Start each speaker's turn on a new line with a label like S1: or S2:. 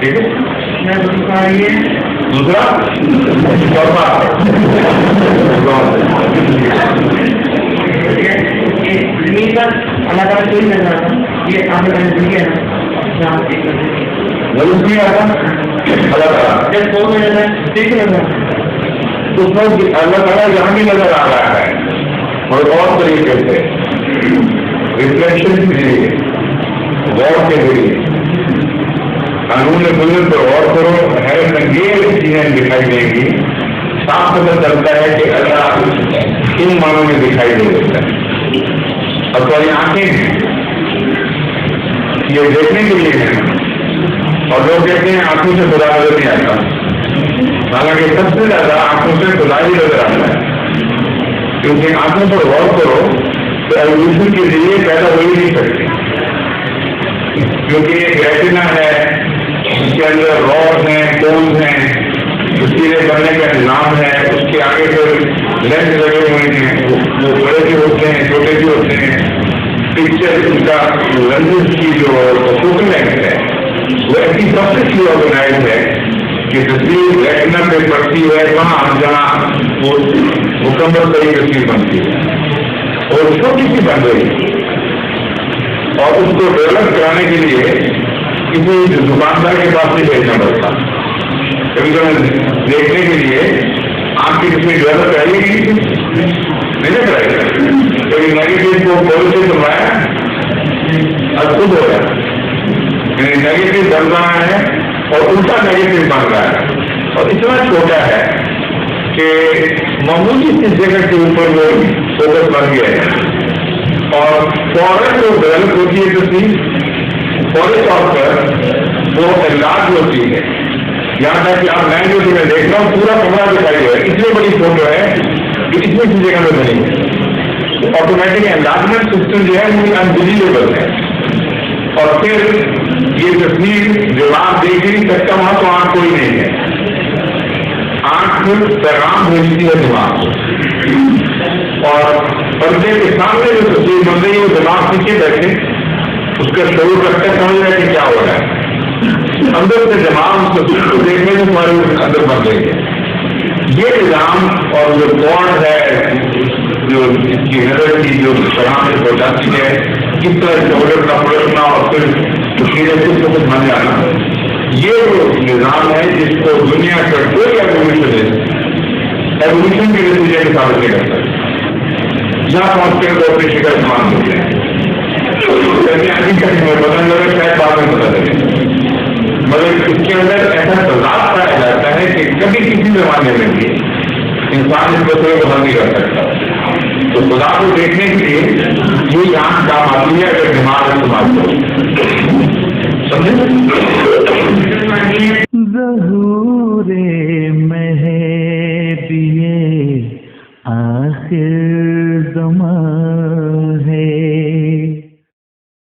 S1: ٹھیک ہے دوسرا
S2: اللہ تعالیٰ کوئی لگ رہا تھا یہ آپ نے کہا نا
S1: ضرور نہیں آتا اللہ تعالیٰ
S2: جب فون میں رہتا ہے ٹھیک لگ رہا
S1: اس میں اللہ تعالیٰ یہاں بھی نظر آ رہا ہے اور طریقے سے ریفلیکشن کے ذریعے غور کے ذریعے قانون قدرت پر غور کرو ہے رنگین چیزیں دکھائی دیں گی صاف پتہ چلتا ہے کہ اللہ کن معنوں میں دکھائی دے دیتا ہے اور تمہاری آنکھیں ہیں یہ دیکھنے کے لیے ہیں اور لوگ کہتے ہیں آنکھوں سے خدا نظر نہیں آتا حالانکہ سب سے زیادہ آنکھوں سے خدا ہی نظر آتا ہے کیونکہ آنکھوں پر غور کرو تو ایولیوشن کے ذریعے پیدا ہو ہی نہیں سکتی کیونکہ ایک ریٹنا ہے اس کے اندر روڈ ہیں کونز ہیں اس کے لیے بننے کا نظام ہے اس کے آگے پھر لینس لگے ہوئے ہیں وہ بڑے بھی ہوتے ہیں چھوٹے بھی ہوتے ہیں پکچر ان کا لینس کی جو فوکل لینس ہے وہ ایسی پرفیکٹلی آرگنائز ہے کہ تصویر ریٹنا پہ پڑتی ہے وہاں جہاں وہ مکمل طریقے تصویر بنتی ہے اور چھوٹی سی بن رہی اور اس کو ڈیولپ کرانے کے لیے کسی دکاندار کے پاس نہیں بھیجنا پڑتا کبھی کبھی دیکھنے کے لیے آپ کی کسی ڈیولپ کرائیے گی نہیں کرائے گا کبھی نیگیٹو کو پوزیٹو کروایا اب خود ہو رہا ہے یعنی نیگیٹو بن رہا ہے اور الٹا نیگیٹو بن رہا ہے اور اتنا چھوٹا ہے کہ معمولی سی جگہ کے اوپر وہ فوکس بن گیا ہے اور فوراً جو ڈیولپ ہوتی ہے تصویر فوری طور پر وہ علاج ہوتی ہے یہاں تک کہ آپ میں جو میں دیکھ رہا ہوں پورا کمرہ دکھائی دے رہا ہے اتنی بڑی فوٹو ہے کہ اتنی سی جگہ میں بنی ہے آٹومیٹک انلارجمنٹ سسٹم جو ہے وہ انبلیویبل ہے اور پھر یہ تصویر جو آپ دیکھ نہیں سکتا وہاں تو آنکھ کوئی نہیں ہے آنکھ پیغام بھیجتی ہے دماغ کو اور پردے کے سامنے جو تصویر بن رہی ہے وہ دماغ پیچھے بیٹھے اس کا شروع کرتے سمجھ رہے کہ کیا ہو رہا ہے اندر سے دماغ اس تصویر کو دیکھنے میں تمہارے اندر بن رہی ہے یہ نظام اور جو کوڈ ہے جو اس کی نظر کی جو شرح سے پہنچاتی ہے کس طرح سے آڈر کا پلٹنا اور پھر تصویریں کو بن جانا یہ وہ نظام ہے جس کو دنیا کا کوئی ایولیوشن کے نتیجے کے ثابت نہیں کرتا جہاں پہنچتے ہیں تو اپنی شکل سامان ہوتے ہیں بدل لگے شاید بعد میں پتا لگے مگر اس کے اندر ایسا تضاد پایا جاتا ہے کہ کبھی کسی زمانے میں بھی انسان اس مسئلے کو حل نہیں کر سکتا تو خدا کو دیکھنے کے لیے یہ یہاں کام آتی ہے اگر دماغ استعمال کرو سمجھے